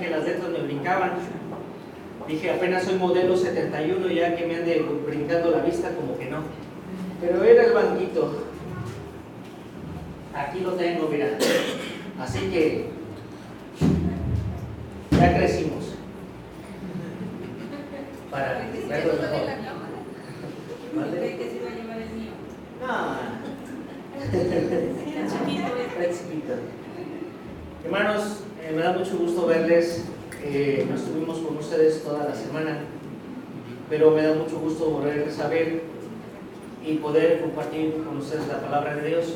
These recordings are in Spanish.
que las letras me brincaban. Dije, apenas soy modelo 71, ya que me ande brincando la vista, como que no. Pero era el banquito. Aquí lo tengo, mira. Así que ya crecimos. Para verlo mejor. ¿Cree que se iba a llevar el mío? No. Era chiquito. Era chiquito. Hermanos, me da mucho gusto verles. No estuvimos con ustedes toda la semana, pero me da mucho gusto volverles a ver y poder compartir con ustedes la palabra de Dios.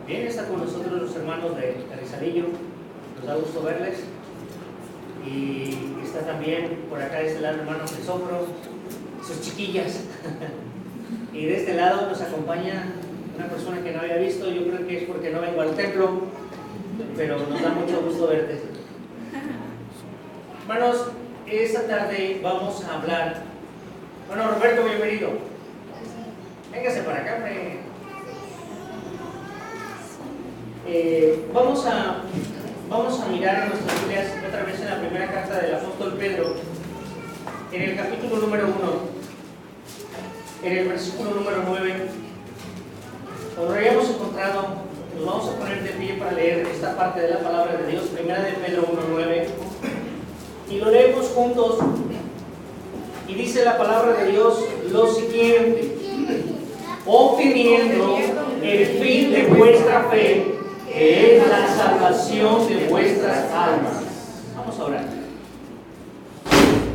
Bien, está con nosotros los hermanos de Carrizalillo. Nos da gusto verles. Y está también por acá de este lado el hermano Crisóforo, sus chiquillas. Y de este lado nos acompaña una persona que no había visto. Yo creo que es porque no vengo al templo, pero nos da mucho gusto verte. Hermanos, esta tarde vamos a hablar. Bueno, Roberto, bienvenido. Véngase para acá, hombre. Vamos a mirar a nuestras Biblias otra vez en la primera carta del apóstol Pedro, en el capítulo número 1, en el versículo número 9. Cuando lo hayamos encontrado, nos vamos a poner de pie para leer esta parte de la palabra de Dios, primera de Pedro 1:9, y lo leemos juntos. Y dice la palabra de Dios lo siguiente: obteniendo el fin de vuestra fe, que es la salvación de vuestras almas. Vamos a orar.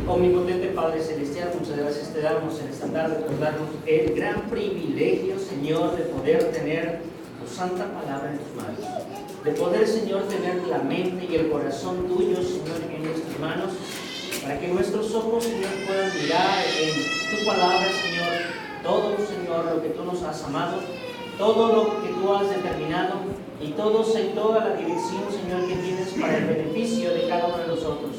Omnipotente Padre Celestial, muchas gracias te damos en esta tarde por darnos el gran privilegio, Señor, de poder tener tu santa palabra en tus manos, de poder, Señor, tener la mente y el corazón tuyo, Señor, en nuestras manos, para que nuestros ojos, Señor, puedan mirar en tu palabra, Señor, todo, Señor, lo que tú nos has amado, todo lo que tú has determinado y toda la dirección, Señor, que tienes para el beneficio de cada uno de nosotros.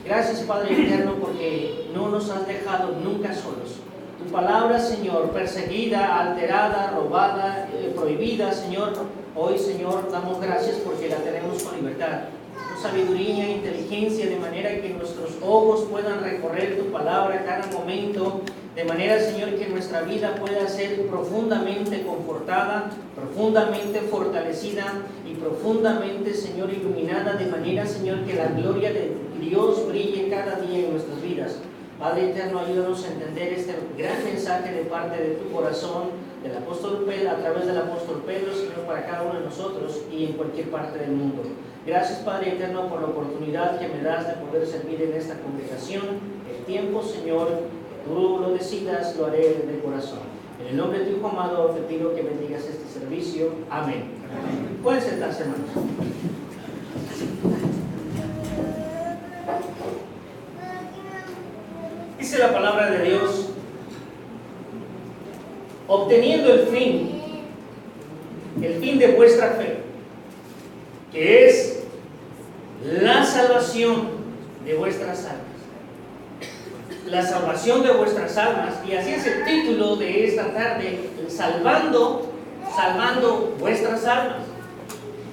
Gracias, Padre eterno, porque no nos has dejado nunca solos. Tu palabra, Señor, perseguida, alterada, robada, prohibida, Señor, hoy, Señor, damos gracias porque la tenemos con libertad, con sabiduría e inteligencia, de manera que nuestros ojos puedan recorrer tu palabra cada momento, de manera, Señor, que nuestra vida pueda ser profundamente confortada, profundamente fortalecida y profundamente, Señor, iluminada, de manera, Señor, que la gloria de Dios brille cada día en nuestras vidas. Padre eterno, ayúdanos a entender este gran mensaje de parte de tu corazón, del apóstol Pedro, a través del apóstol Pedro, Señor, para cada uno de nosotros y en cualquier parte del mundo. Gracias, Padre eterno, por la oportunidad que me das de poder servir en esta congregación. El tiempo, Señor, tú lo decidas, lo haré de corazón. En el nombre de tu Hijo amado te pido que bendigas este servicio. Amén. Amén. Pueden sentarse, hermanos. Dice la palabra de Dios: obteniendo el fin de vuestra fe, que es la salvación de vuestras almas. La salvación de vuestras almas, y así es el título de esta tarde: salvando vuestras almas.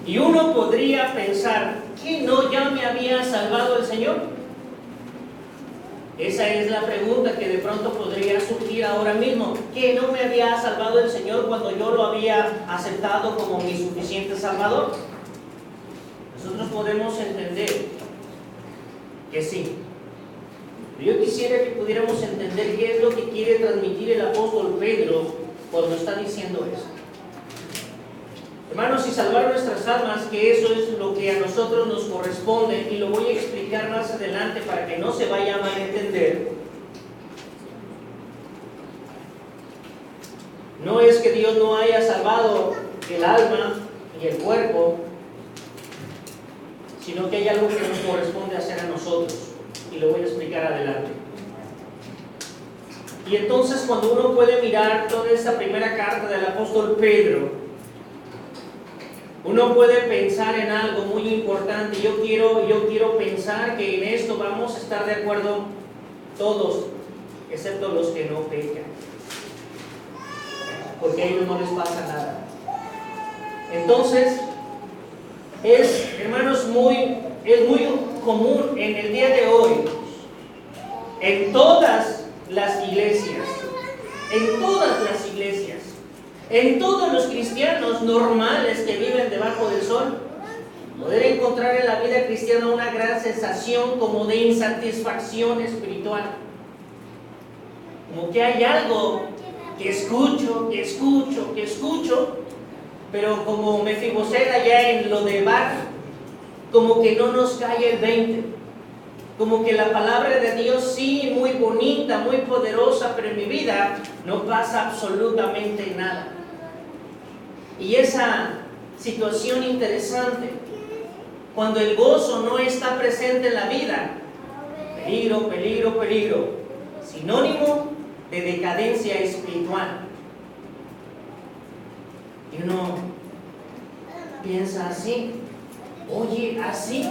Y uno podría pensar, ¿que no ya me había salvado el Señor? Esa es la pregunta que de pronto podría surgir ahora mismo. ¿Que no me había salvado el Señor cuando yo lo había aceptado como mi suficiente Salvador? Nosotros podemos entender que sí. Yo quisiera que pudiéramos entender qué es lo que quiere transmitir el apóstol Pedro cuando está diciendo eso. Hermanos, y salvar nuestras almas, que eso es lo que a nosotros nos corresponde, y lo voy a explicar más adelante para que no se vaya a malentender. No es que Dios no haya salvado el alma y el cuerpo, sino que hay algo que nos corresponde hacer a nosotros, y lo voy a explicar adelante. Y entonces, cuando uno puede mirar toda esta primera carta del apóstol Pedro, uno puede pensar en algo muy importante. Yo quiero pensar que en esto vamos a estar de acuerdo todos, excepto los que no pecan, porque a ellos no les pasa nada. Entonces, hermanos, es muy común en el día de hoy, en todas las iglesias, en todos los cristianos normales que viven debajo del sol, poder encontrar en la vida cristiana una gran sensación como de insatisfacción espiritual. Como que hay algo que escucho, pero como Mefiboseth allá en lo de Bar, como que no nos cae el 20. Como que la palabra de Dios sí, muy bonita, muy poderosa, pero en mi vida no pasa absolutamente nada. Y esa situación interesante, cuando el gozo no está presente en la vida, peligro, sinónimo de decadencia espiritual. Y uno piensa así, oye, así,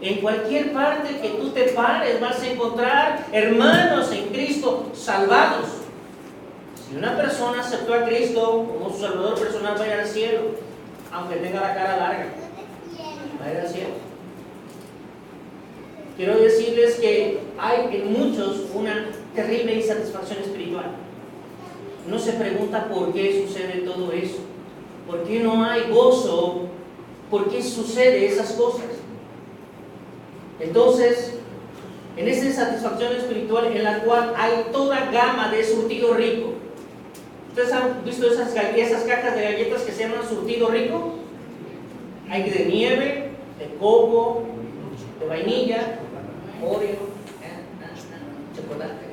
en cualquier parte que tú te pares vas a encontrar hermanos en Cristo salvados. Si una persona aceptó a Cristo como su Salvador personal, va a ir al cielo, aunque tenga la cara larga, va a ir al cielo. Quiero decirles que hay en muchos una terrible insatisfacción espiritual. Uno se pregunta por qué sucede todo eso, por qué no hay gozo, por qué sucede esas cosas. Entonces, en esta insatisfacción espiritual en la cual hay toda gama de surtido rico. ¿Ustedes han visto esas cajas de galletas que se llaman surtido rico? Hay de nieve, de coco, de vainilla, Oreo, chocolate.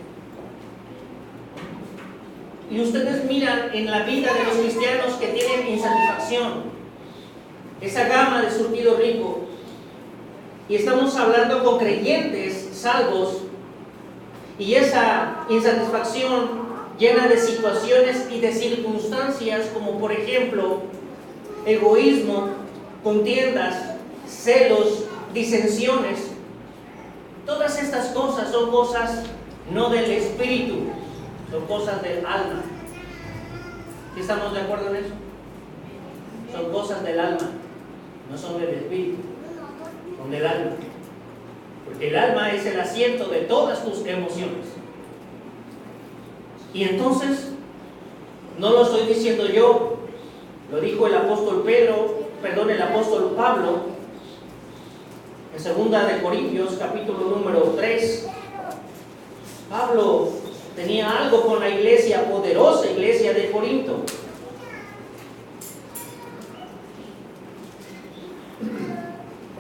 Y ustedes miran en la vida de los cristianos que tienen insatisfacción, esa gama de surtido rico. Y estamos hablando con creyentes salvos, y esa insatisfacción llena de situaciones y de circunstancias como por ejemplo egoísmo, contiendas, celos, disensiones. Todas estas cosas son cosas no del espíritu, son cosas del alma. ¿Sí estamos de acuerdo en eso? Son cosas del alma, no son del espíritu, son del alma. Porque el alma es el asiento de todas tus emociones. Y entonces, no lo estoy diciendo yo, lo dijo el apóstol Pablo, en 2 de Corintios, capítulo número 3. Pablo tenía algo con la iglesia, poderosa iglesia de Corinto.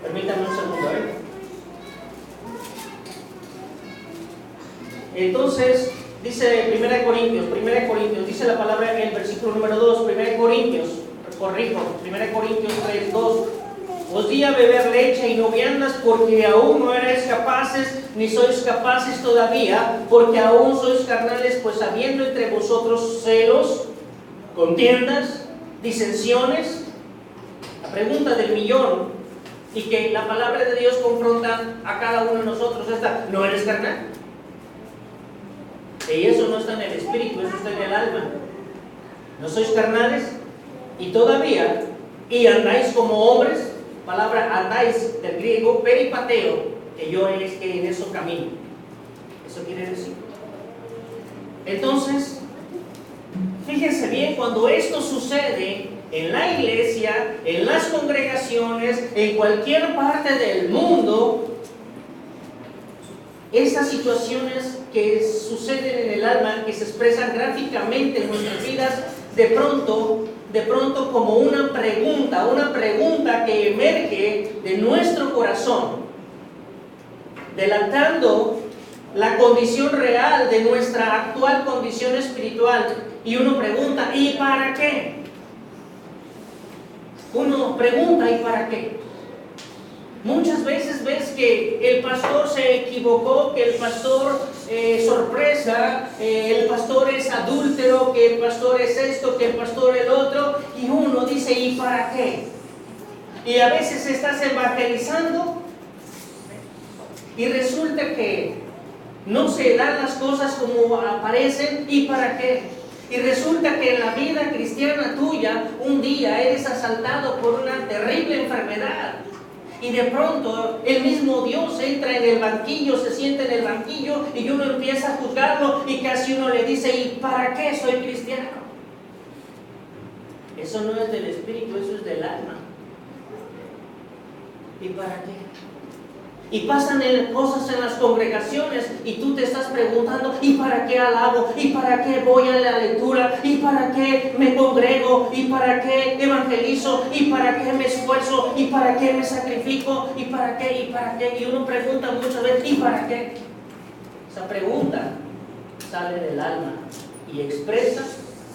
Permítanme un segundo, Entonces, dice 1 Corintios, dice la palabra en el versículo número 2, 1 Corintios 3:2. Os di a beber leche y no viandas, porque aún no erais capaces, ni sois capaces todavía, porque aún sois carnales, pues habiendo entre vosotros celos, contiendas, disensiones. La pregunta del millón, y que la palabra de Dios confronta a cada uno de nosotros, esta: ¿no eres carnal? Y eso no está en el espíritu, eso está en el alma. ¿No sois carnales? Y todavía, y andáis como hombres. Palabra andáis del griego peripateo, que yo es que en eso camino. Eso quiere decir. Entonces, fíjense bien, cuando esto sucede en la iglesia, en las congregaciones, en cualquier parte del mundo, estas situaciones que suceden en el alma, que se expresan gráficamente en nuestras vidas, de pronto como una pregunta que emerge de nuestro corazón, delatando la condición real de nuestra actual condición espiritual. Y uno pregunta: ¿y para qué? Uno pregunta: ¿y para qué? Muchas veces ves que el pastor se equivocó, que el pastor sorpresa, el pastor es adúltero, que el pastor es esto, que el pastor el otro, y uno dice: ¿y para qué? Y a veces estás evangelizando y resulta que no se dan las cosas como aparecen. ¿Y para qué? Y resulta que en la vida cristiana tuya un día eres asaltado por una terrible enfermedad. Y de pronto el mismo Dios entra en el banquillo, se sienta en el banquillo y uno empieza a juzgarlo y casi uno le dice, ¿y para qué soy cristiano? Eso no es del espíritu, eso es del alma. ¿Y para qué? Y pasan cosas en las congregaciones y tú te estás preguntando, ¿y para qué alabo? ¿Y para qué voy a la lectura? ¿Y para qué me congrego? ¿Y para qué evangelizo? ¿Y para qué me esfuerzo? ¿Y para qué me sacrifico? ¿Y para qué? ¿Y para qué? Y uno pregunta muchas veces, ¿y para qué? Esa pregunta sale del alma y expresa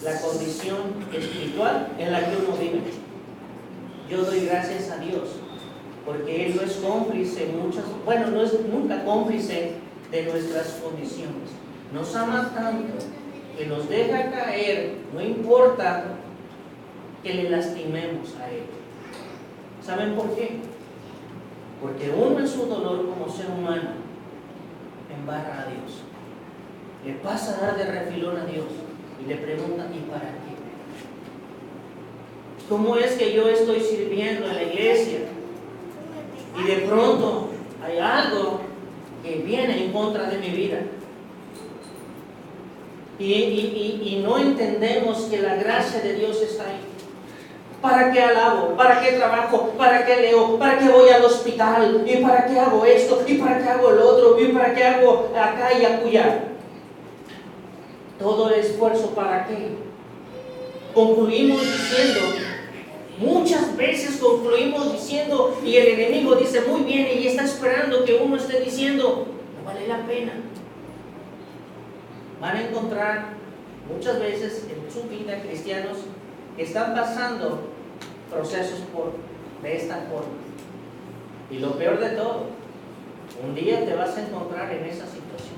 la condición espiritual en la que uno vive. Yo doy gracias a Dios porque Él no es cómplice no es nunca cómplice de nuestras condiciones. Nos ama tanto que nos deja caer, no importa que le lastimemos a Él. ¿Saben por qué? Porque uno en su dolor como ser humano embarra a Dios. Le pasa a dar de refilón a Dios y le pregunta, ¿y para qué? ¿Cómo es que yo estoy sirviendo en la iglesia? Y de pronto hay algo que viene en contra de mi vida. Y no entendemos que la gracia de Dios está ahí. ¿Para qué alabo? ¿Para qué trabajo? ¿Para qué leo? ¿Para qué voy al hospital? ¿Y para qué hago esto? ¿Y para qué hago el otro? ¿Y para qué hago acá y acullá? Todo el esfuerzo, ¿para qué? Concluimos diciendo, muchas veces concluimos diciendo, y el enemigo dice muy bien, y está esperando que uno esté diciendo, no vale la pena. Van a encontrar muchas veces en su vida cristianos que están pasando procesos de esta forma. Y lo peor de todo, un día te vas a encontrar en esa situación.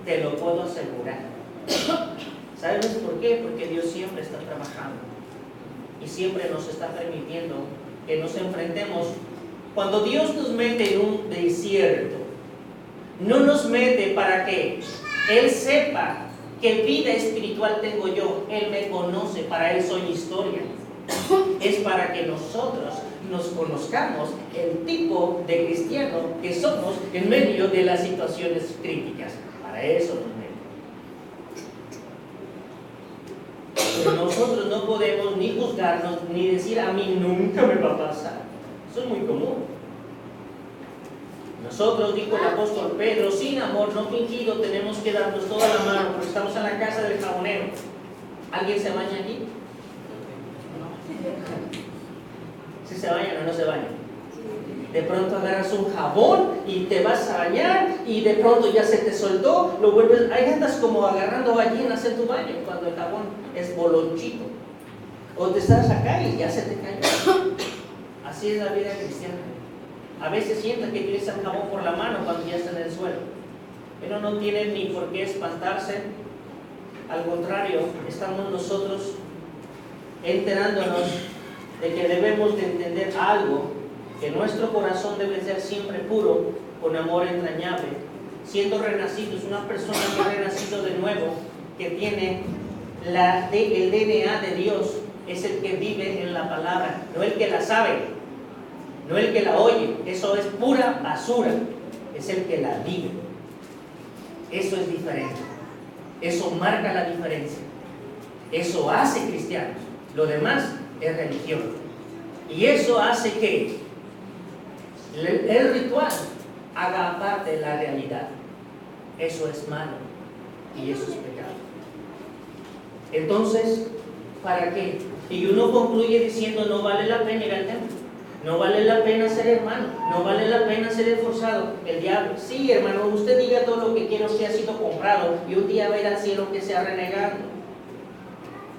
Te lo puedo asegurar. ¿Sabes por qué? Porque Dios siempre está trabajando y siempre nos está permitiendo que nos enfrentemos. Cuando Dios nos mete en un desierto, no nos mete para que Él sepa qué vida espiritual tengo yo. Él me conoce, para Él soy historia. Es para que nosotros nos conozcamos el tipo de cristiano que somos en medio de las situaciones críticas. Para eso nos mete. Pero nosotros no podemos ni juzgarnos ni decir a mí nunca me va a pasar. Eso es muy común. Nosotros, dijo el apóstol Pedro, sin amor no fingido tenemos que darnos toda la mano porque estamos en la casa del jabonero. ¿Alguien se baña aquí? ¿Si se bañan o no se bañan? De pronto agarras un jabón y te vas a bañar y de pronto ya se te soltó, lo vuelves, ahí andas como agarrando gallinas en tu baño cuando el jabón es bolonchito. O te estás acá y ya se te cayó. Así es la vida cristiana. A veces sienta que utiliza el jabón por la mano cuando ya está en el suelo. Pero no tiene ni por qué espantarse. Al contrario, estamos nosotros enterándonos de que debemos de entender algo, que nuestro corazón debe ser siempre puro, con amor entrañable, siendo renacidos, una persona que ha renacido de nuevo, que tiene el DNA de Dios, es el que vive en la palabra, no el que la sabe, no el que la oye. Eso es pura basura, es el que la vive. Eso es diferente, eso marca la diferencia, eso hace cristianos. Lo demás es religión, y eso hace que el ritual haga parte de la realidad. Eso es malo y eso es pecado. Entonces, ¿para qué? Y uno concluye diciendo, no vale la pena ir al templo, no vale la pena ser hermano, no vale la pena ser esforzado. El diablo, sí hermano, usted diga todo lo que quiera, usted ha sido comprado y un día va a ir al cielo que sea renegado.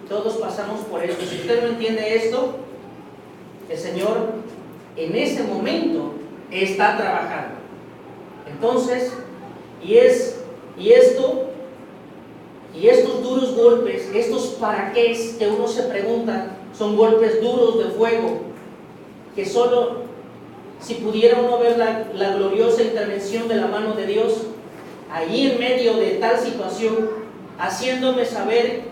Todos pasamos por esto. Si usted no entiende esto, el Señor en ese momento está trabajando. Entonces, estos duros golpes, estos para qué que uno se pregunta, son golpes duros de fuego, que solo si pudiera uno ver la gloriosa intervención de la mano de Dios, ahí en medio de tal situación, haciéndome saber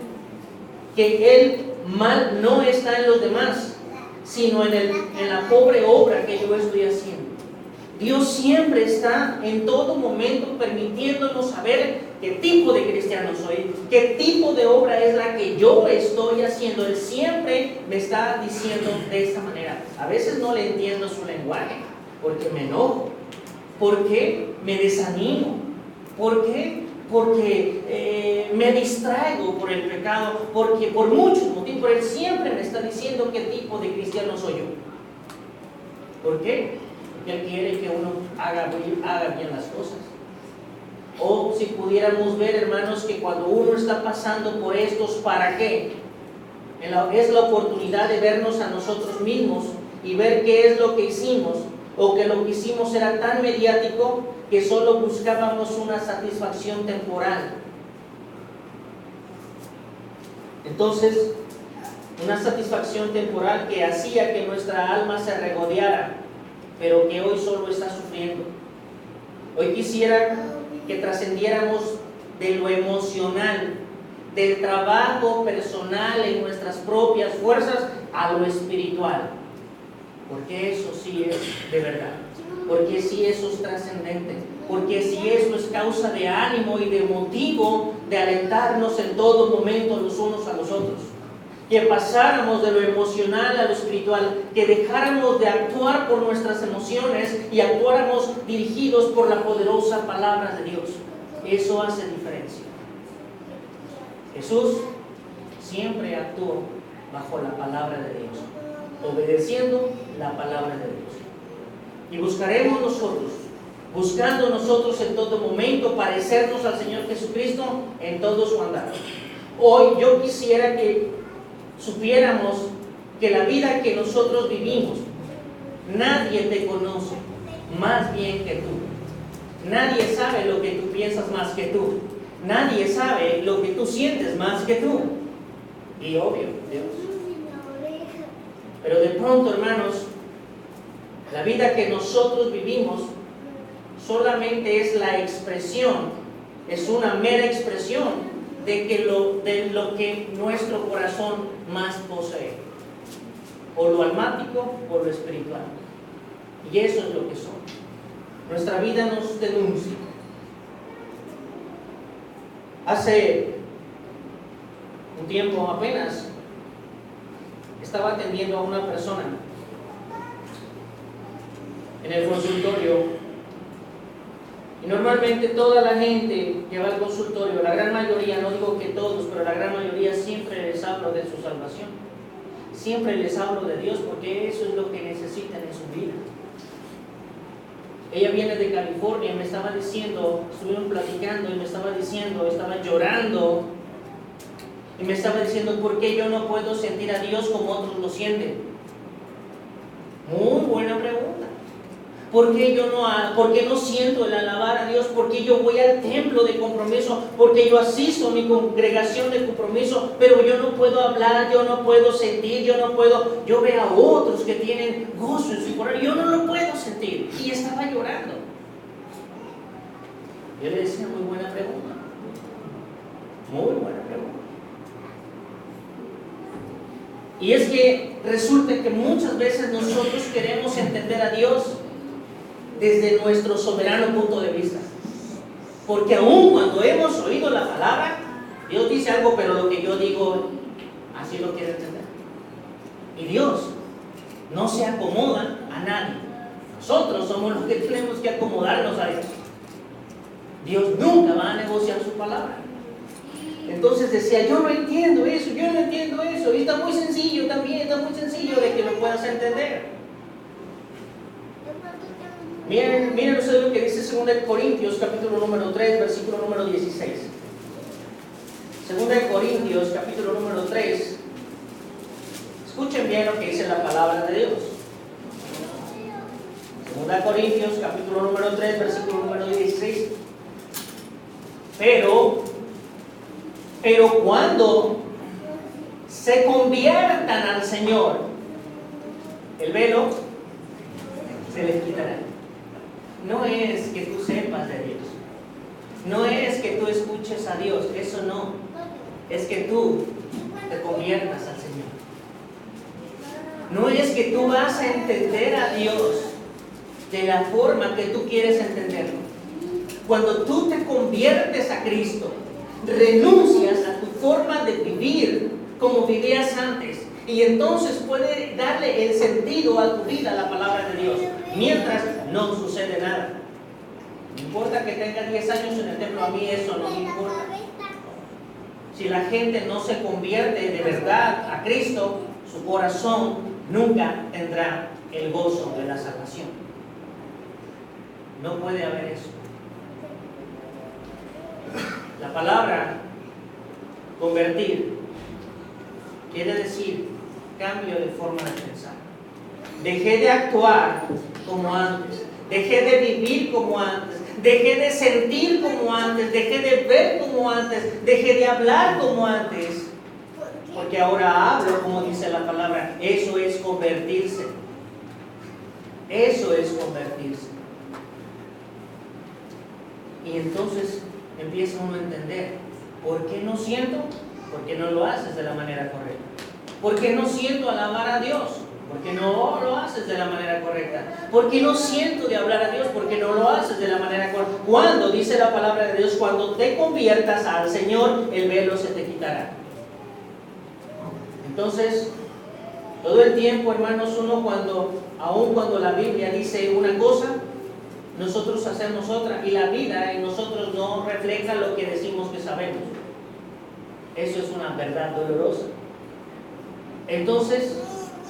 que el mal no está en los demás, sino en la pobre obra que yo estoy haciendo. Dios siempre está en todo momento permitiéndonos saber qué tipo de cristiano soy, qué tipo de obra es la que yo estoy haciendo. Él siempre me está diciendo de esta manera. A veces no le entiendo su lenguaje, porque me enojo, porque me desanimo, porque me distraigo por el pecado, porque por muchos motivos, pero Él siempre me está diciendo qué tipo de cristiano soy yo. ¿Por qué? Porque Él quiere que uno haga bien las cosas. O si pudiéramos ver, hermanos, que cuando uno está pasando por estos ¿para qué? Es la oportunidad de vernos a nosotros mismos y ver qué es lo que hicimos, o que lo que hicimos era tan mediático que solo buscábamos una satisfacción temporal. Entonces, una satisfacción temporal que hacía que nuestra alma se regodeara, pero que hoy solo está sufriendo. Hoy quisiera que trascendiéramos de lo emocional, del trabajo personal en nuestras propias fuerzas, a lo espiritual. Porque eso sí es de verdad. Porque sí eso es trascendente. Porque sí eso es causa de ánimo y de motivo de alentarnos en todo momento los unos a los otros. Que pasáramos de lo emocional a lo espiritual, que dejáramos de actuar por nuestras emociones y actuáramos dirigidos por la poderosa palabra de Dios. Eso hace diferencia. Jesús siempre actuó bajo la palabra de Dios, obedeciendo la palabra de Dios. Y buscaremos nosotros, buscando nosotros en todo momento parecernos al Señor Jesucristo en todo su andar. Hoy yo quisiera que supiéramos que la vida que nosotros vivimos, nadie te conoce más bien que tú. Nadie sabe lo que tú piensas más que tú. Nadie sabe lo que tú sientes más que tú. Y obvio, Dios. Pero de pronto, hermanos, la vida que nosotros vivimos solamente es la expresión, es una mera expresión de lo que nuestro corazón más posee, o lo almático o lo espiritual. Y eso es lo que somos. Nuestra vida nos denuncia. Hace un tiempo apenas estaba atendiendo a una persona en el consultorio, y normalmente toda la gente que va al consultorio, la gran mayoría, no digo que todos, pero la gran mayoría, siempre les hablo de su salvación, siempre les hablo de Dios, porque eso es lo que necesitan en su vida. Ella viene de California y me estaba diciendo, estuvimos platicando y me estaba diciendo, estaba llorando y me estaba diciendo, ¿por qué yo no puedo sentir a Dios como otros lo sienten? Muy buena pregunta. ¿Por qué no siento el alabar a Dios? ¿Por qué yo voy al templo de compromiso? Porque yo asisto a mi congregación de compromiso, pero yo no puedo hablar, yo no puedo sentir, yo veo a otros que tienen gozo en su corazón, yo no lo puedo sentir. Y estaba llorando. Yo le decía, muy buena pregunta. Muy buena pregunta. Y es que resulta que muchas veces nosotros queremos entender a Dios desde nuestro soberano punto de vista. Porque aún cuando hemos oído la palabra, Dios dice algo, pero lo que yo digo, así lo quiero entender. Y Dios no se acomoda a nadie. Nosotros somos los que tenemos que acomodarnos a Dios. Dios nunca va a negociar su palabra. Entonces decía, yo no entiendo eso, y está muy sencillo también, está muy sencillo de que lo puedas entender. Miren ustedes lo que dice 2 Corintios, capítulo número 3, versículo número 16. 2 Corintios, capítulo número 3. Escuchen bien lo que dice la palabra de Dios. 2 Corintios, capítulo número 3, versículo número 16. Pero cuando se conviertan al Señor, el velo se les quitará. No es que tú sepas de Dios, no es que tú escuches a Dios, eso no, es que tú te conviertas al Señor. No es que tú vas a entender a Dios, de la forma que tú quieres entenderlo. Cuando tú te conviertes a Cristo, renuncias a tu forma de vivir como vivías antes, y entonces puede darle el sentido a tu vida la palabra de Dios, mientras no sucede nada. No importa que tenga 10 años en el templo, a mí eso no me importa. Si la gente no se convierte de verdad a Cristo, su corazón nunca tendrá el gozo de la salvación. No puede haber eso. La palabra convertir quiere decir cambio de forma de pensar. Dejé de actuar como antes, dejé de vivir como antes, dejé de sentir como antes, dejé de ver como antes, dejé de hablar como antes, porque ahora hablo como dice la palabra. Eso es convertirse. Eso es convertirse. Y entonces empieza uno a entender, ¿por qué no siento? Porque no lo haces de la manera correcta. ¿Por qué no siento alabar a Dios? Porque no lo haces de la manera correcta. ¿Por qué no siento de hablar a Dios? Porque no lo haces de la manera correcta. Cuando dice la palabra de Dios, cuando te conviertas al Señor, el velo se te quitará. Entonces, todo el tiempo, hermanos, aun cuando la Biblia dice una cosa, nosotros hacemos otra, y la vida en nosotros no refleja lo que decimos que sabemos. Eso es una verdad dolorosa. Entonces,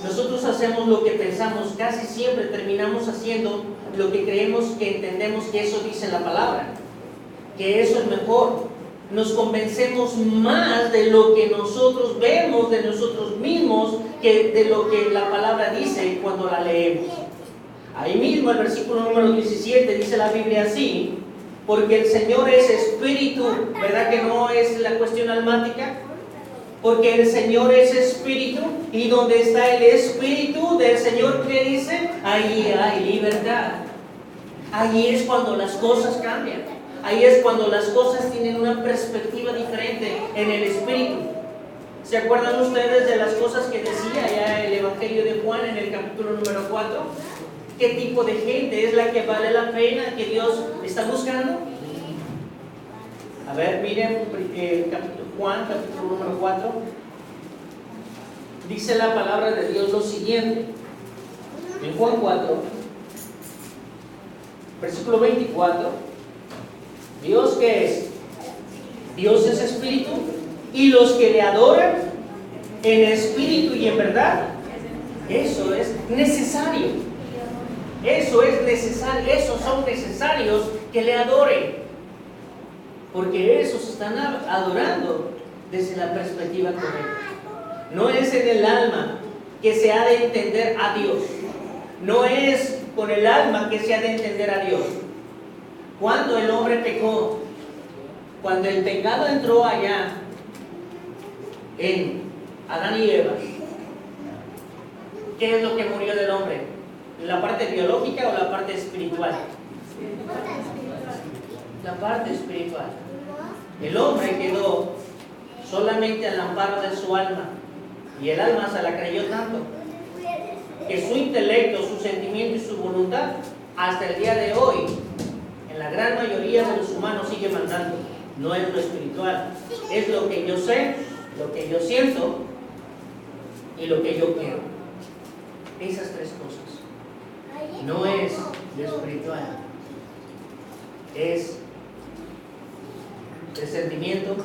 nosotros hacemos lo que pensamos, casi siempre terminamos haciendo lo que creemos que entendemos que eso dice la palabra, que eso es mejor. Nos convencemos más de lo que nosotros vemos de nosotros mismos que de lo que la palabra dice cuando la leemos. Ahí mismo el versículo número 17 dice la Biblia así: porque el Señor es espíritu. ¿Verdad que no es la cuestión almática? Porque el Señor es espíritu, y donde está el espíritu del Señor, ¿qué dice? Ahí hay libertad. Ahí es cuando las cosas cambian. Ahí es cuando las cosas tienen una perspectiva diferente en el espíritu. ¿Se acuerdan ustedes de las cosas que decía ya el Evangelio de Juan en el capítulo número 4? ¿Qué tipo de gente es la que vale la pena, que Dios está buscando? A ver, miren Juan, capítulo número 4. Dice la palabra de Dios lo siguiente. En Juan 4, versículo 24. ¿Dios qué es? Dios es espíritu, y los que le adoran en espíritu y en verdad, eso es necesario. Eso es necesario. Esos son necesarios que le adoren, porque esos están adorando desde la perspectiva correcta. No es en el alma que se ha de entender a Dios. No es con el alma que se ha de entender a Dios. Cuando el hombre pecó, cuando el pecado entró allá en Adán y Eva, ¿qué es lo que murió del hombre? ¿La parte biológica o la parte espiritual? La parte espiritual. El hombre quedó solamente al amparo de su alma, y el alma se la creyó tanto que su intelecto, su sentimiento y su voluntad hasta el día de hoy, en la gran mayoría de los humanos, sigue mandando. No es lo espiritual, es lo que yo sé, lo que yo siento y lo que yo quiero. Esas tres cosas. No es lo espiritual, es el sentimiento,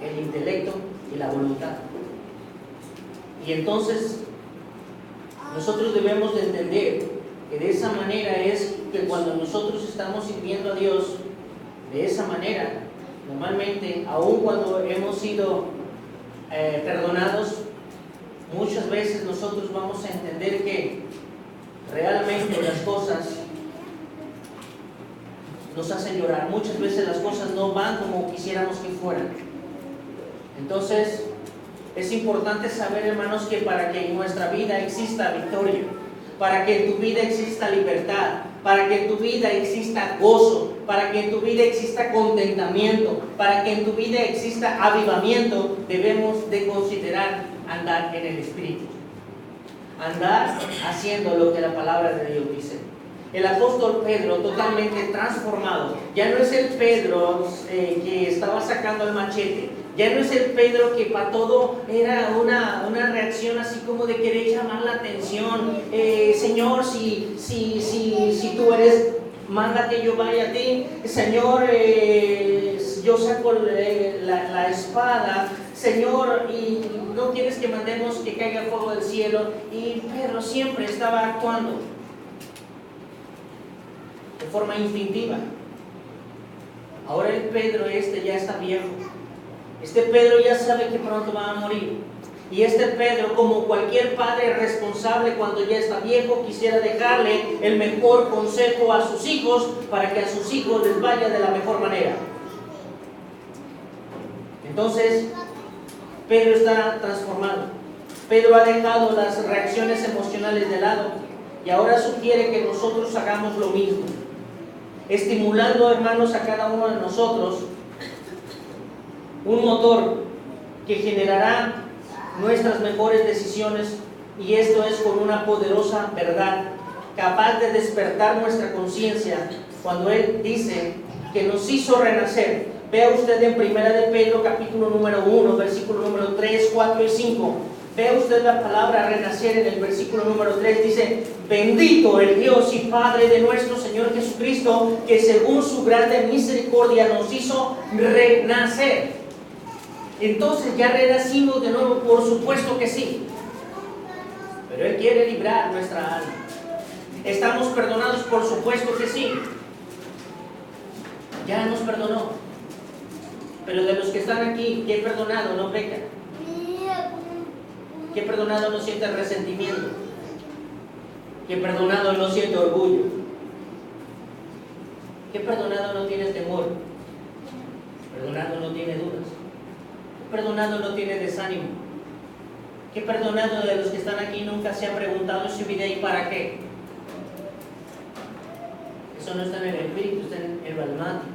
el intelecto y la voluntad. Y entonces nosotros debemos de entender que de esa manera es que cuando nosotros estamos sirviendo a Dios, de esa manera, normalmente, aun cuando hemos sido perdonados, muchas veces nosotros vamos a entender que realmente las cosas nos hacen llorar. Muchas veces las cosas no van como quisiéramos que fueran. Entonces, es importante saber, hermanos, que para que en nuestra vida exista victoria, para que en tu vida exista libertad, para que en tu vida exista gozo, para que en tu vida exista contentamiento, para que en tu vida exista avivamiento, debemos de considerar andar en el Espíritu. Andar haciendo lo que la palabra de Dios dice. el apóstol Pedro totalmente transformado. Ya no es el Pedro que estaba sacando el machete. Ya no es el Pedro que para todo era una reacción así como de querer llamar la atención. Señor, si tú eres, manda que yo vaya a ti. Señor, yo saco la espada. Señor, y no quieres que mandemos que caiga fuego del cielo. Y Pedro siempre estaba actuando de forma instintiva. Ahora el Pedro ya está viejo. Este Pedro ya sabe que pronto va a morir. Y este Pedro, como cualquier padre responsable cuando ya está viejo, quisiera dejarle el mejor consejo a sus hijos para que a sus hijos les vaya de la mejor manera. Entonces, Pedro está transformado. Pedro ha dejado las reacciones emocionales de lado y ahora sugiere que nosotros hagamos lo mismo, estimulando, hermanos, a cada uno de nosotros un motor que generará nuestras mejores decisiones, y esto es con una poderosa verdad capaz de despertar nuestra conciencia cuando Él dice que nos hizo renacer. Vea usted en 1 de Pedro capítulo número 1, versículo número 3, 4 y 5. Vea usted la palabra renacer en el versículo número 3. Dice: bendito el Dios y Padre de nuestro Señor Jesucristo, que según su grande misericordia nos hizo renacer. Entonces, ¿ya renacimos de nuevo? Por supuesto que sí. Pero Él quiere librar nuestra alma. ¿Estamos perdonados? Por supuesto que sí. Ya nos perdonó. Pero de los que están aquí, ¿qué perdonado no peca? ¿Qué perdonado no siente resentimiento? ¿Qué perdonado no siente orgullo? ¿Qué perdonado no tiene temor? ¿Perdonado no tiene dudas? ¿Qué perdonado no tiene desánimo? ¿Qué perdonado de los que están aquí nunca se ha preguntado en su vida ¿y para qué? Eso no está en el espíritu, está en el almático.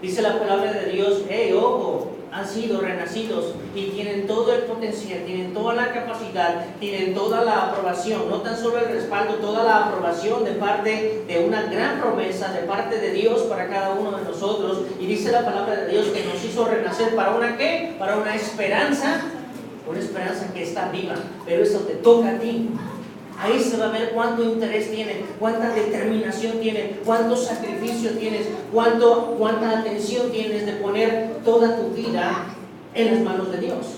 Dice la palabra de Dios: ojo, han sido renacidos y tienen todo el potencial, tienen toda la capacidad, tienen toda la aprobación, no tan solo el respaldo, toda la aprobación de parte de una gran promesa de parte de Dios para cada uno de nosotros. Y dice la palabra de Dios que nos hizo renacer para una ¿qué? Para una esperanza que está viva, pero eso te toca a ti. Ahí se va a ver cuánto interés tiene, cuánta determinación tiene, cuánto sacrificio tienes, cuánta atención tienes de poner toda tu vida en las manos de Dios.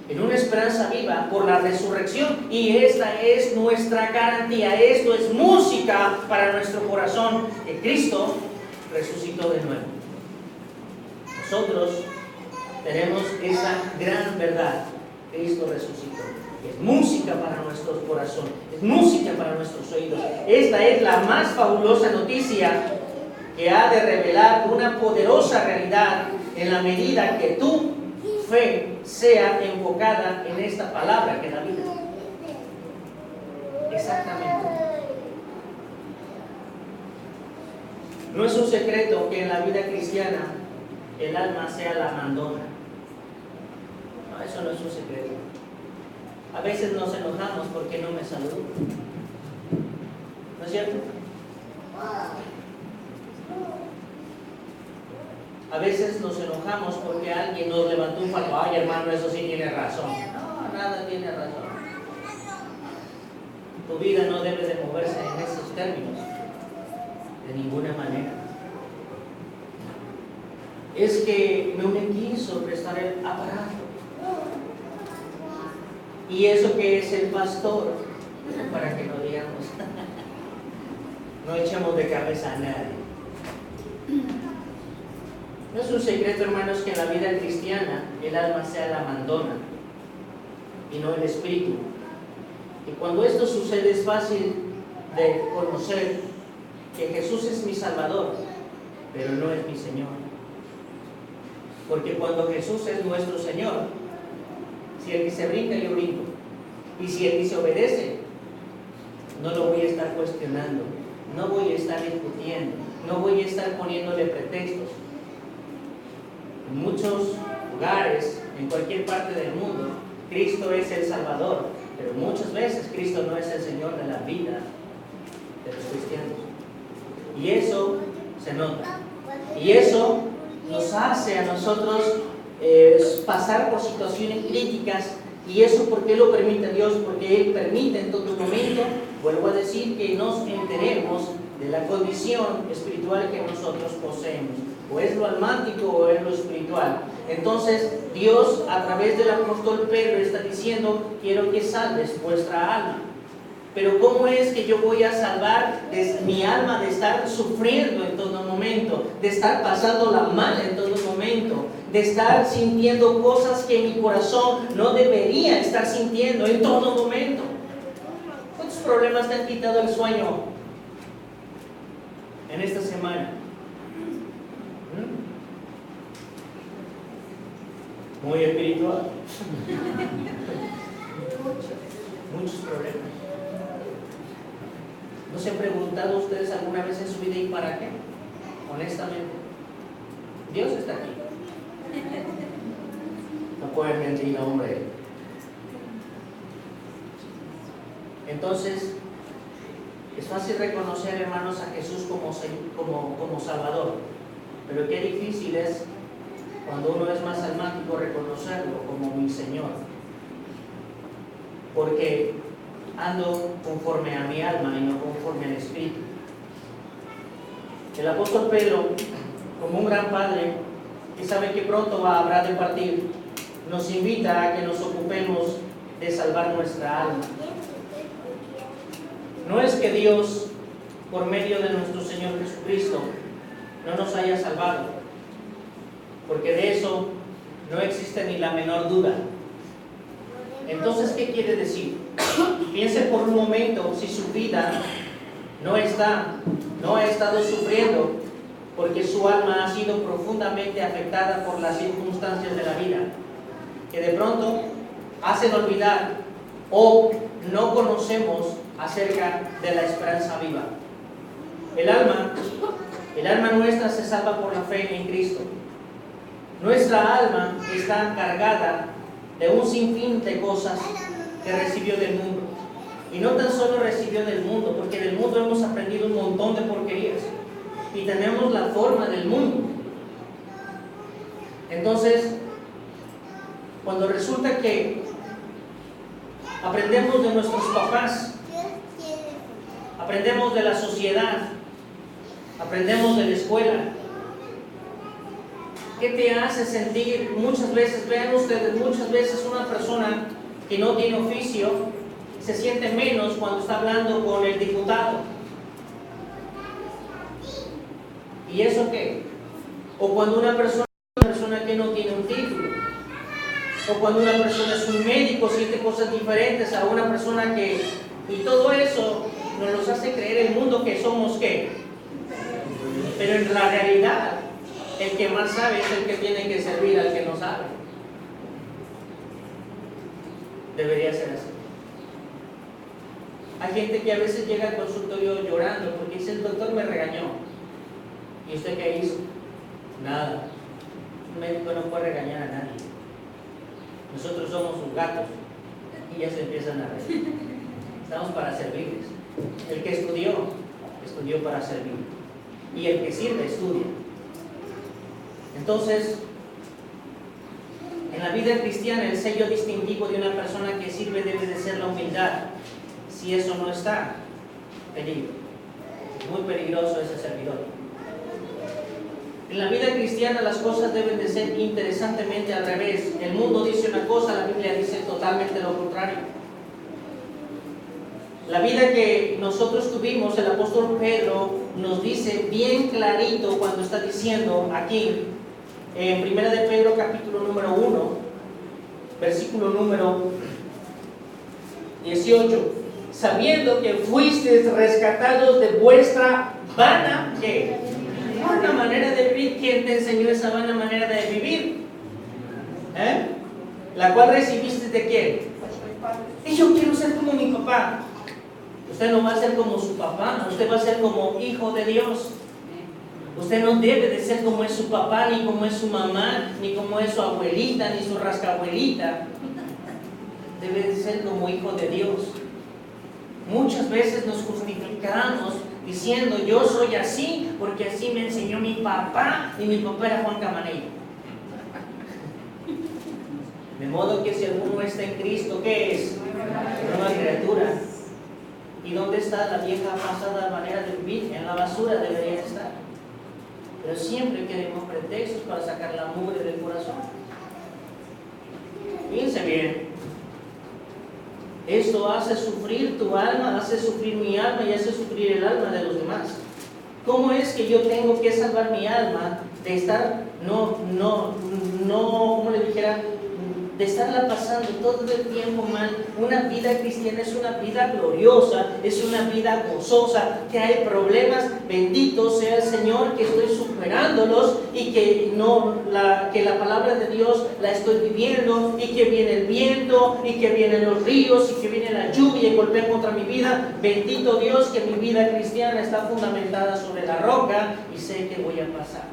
En una esperanza viva por la resurrección. Y esta es nuestra garantía. Esto es música para nuestro corazón, que Cristo resucitó de nuevo. Nosotros tenemos esa gran verdad: Cristo resucitó. Es música para nuestros corazones, es música para nuestros oídos. Esta es la más fabulosa noticia que ha de revelar una poderosa realidad en la medida que tu fe sea enfocada en esta palabra que da vida. Exactamente. No es un secreto que en la vida cristiana el alma sea la mandona. No, eso no es un secreto. A veces nos enojamos porque no me saludó. ¿No es cierto? A veces nos enojamos porque alguien nos levantó un fallo. Ay, hermano, eso sí tiene razón. No, nada tiene razón. Tu vida no debe de moverse en esos términos, de ninguna manera. Es que me quiso prestar el aparato. Y eso que es el pastor, para que no digamos, no echemos de cabeza a nadie. No es un secreto, hermanos, que en la vida cristiana el alma sea la mandona y no el espíritu. Y cuando esto sucede es fácil de conocer que Jesús es mi Salvador, pero no es mi Señor. Porque cuando Jesús es nuestro Señor, si Él dice brinca, yo brinco. Y si Él dice obedece, no lo voy a estar cuestionando, no voy a estar discutiendo, no voy a estar poniéndole pretextos. En muchos lugares, en cualquier parte del mundo, Cristo es el Salvador, Pero muchas veces Cristo no es el Señor de la vida de los cristianos. Y eso se nota. Y eso nos hace a nosotros pasar por situaciones críticas. ¿Y eso por qué lo permite Dios? Porque Él permite en todo momento, vuelvo a decir, que nos enteremos de la condición espiritual que nosotros poseemos. O es lo almático o es lo espiritual. Entonces Dios a través del apóstol Pedro está diciendo: quiero que salves vuestra alma. Pero ¿cómo es que yo voy a salvar mi alma de estar sufriendo en todo momento, de estar pasándola mal en todo momento, de estar sintiendo cosas que mi corazón no debería estar sintiendo en todo momento? ¿Cuántos problemas te han quitado el sueño en esta semana? Muy espiritual. Muchos problemas. ¿No se han preguntado ustedes alguna vez en su vida y para qué? Honestamente, Dios está aquí. No pueden mentir, hombre. Entonces, es fácil reconocer, hermanos, a Jesús como Salvador, pero qué difícil es cuando uno es más almático reconocerlo como mi Señor, porque ando conforme a mi alma y no conforme al Espíritu. El apóstol Pedro, como un gran padre que sabe que pronto habrá de partir, nos invita a que nos ocupemos de salvar nuestra alma. No es que Dios, por medio de nuestro Señor Jesucristo, no nos haya salvado, porque de eso no existe ni la menor duda. Entonces, ¿qué quiere decir? Piense por un momento si su vida no ha estado sufriendo porque su alma ha sido profundamente afectada por las circunstancias de la vida, que de pronto hacen olvidar o no conocemos acerca de la esperanza viva. El alma nuestra se salva por la fe en Cristo. Nuestra alma está cargada de un sinfín de cosas que recibió del mundo. Y no tan solo recibió del mundo, porque del mundo hemos aprendido un montón de porquerías y tenemos la forma del mundo. Entonces, cuando resulta que aprendemos de nuestros papás, aprendemos de la sociedad, aprendemos de la escuela, ¿qué te hace sentir? Muchas veces, vean ustedes, muchas veces una persona que no tiene oficio se siente menos cuando está hablando con el diputado. ¿Y eso qué? O cuando una persona que no tiene un título, o cuando una persona es un médico, siente cosas diferentes a una persona que... Y todo eso nos hace creer el mundo que somos ¿qué? Pero en la realidad, el que más sabe es el que tiene que servir al que no sabe. Debería ser así. Hay gente que a veces llega al consultorio llorando porque dice: el doctor me regañó. ¿Y usted qué hizo? Nada. Un médico no puede regañar a nadie. Nosotros somos sus gatos. Y ya se empiezan a reír. Estamos para servirles. El que estudió para servir. Y el que sirve, estudia. Entonces, en la vida cristiana, el sello distintivo de una persona que sirve debe de ser la humildad. Si eso no está, peligro. Muy peligroso ese servidor. En la vida cristiana las cosas deben de ser interesantemente al revés. El mundo dice una cosa, la Biblia dice totalmente lo contrario. La vida que nosotros tuvimos, el apóstol Pedro nos dice bien clarito cuando está diciendo aquí, en 1 de Pedro capítulo número 1, versículo número 18, sabiendo que fuisteis rescatados de vuestra vana, ¿qué? Vana manera de vivir. ¿Quién te enseñó esa vana manera de vivir? La cual recibiste ¿de quién? Y yo quiero ser como mi papá. Usted no va a ser como su papá, usted va a ser como hijo de Dios. Usted no debe de ser como es su papá, ni como es su mamá, ni como es su abuelita, ni su rascabuelita. debe de ser como hijo de Dios. Muchas veces nos justificamos diciendo yo soy así porque así me enseñó mi papá y mi papá era Juan Camaney. De modo que si alguno está en Cristo, ¿qué es? Nueva criatura. ¿Y dónde está la vieja pasada manera de vivir? En la basura debería estar. Pero siempre queremos pretextos para sacar la mugre del corazón. Fíjense bien. Esto hace sufrir tu alma, hace sufrir mi alma y hace sufrir el alma de los demás. ¿Cómo es que yo tengo que salvar mi alma de estar, como le dijera, de estarla pasando todo el tiempo mal? Una vida cristiana es una vida gloriosa, es una vida gozosa, que hay problemas, bendito sea el Señor, que estoy superándolos y que la palabra de Dios la estoy viviendo y que viene el viento y que vienen los ríos y que viene la lluvia y golpea contra mi vida. Bendito Dios que mi vida cristiana está fundamentada sobre la roca y sé que voy a pasar.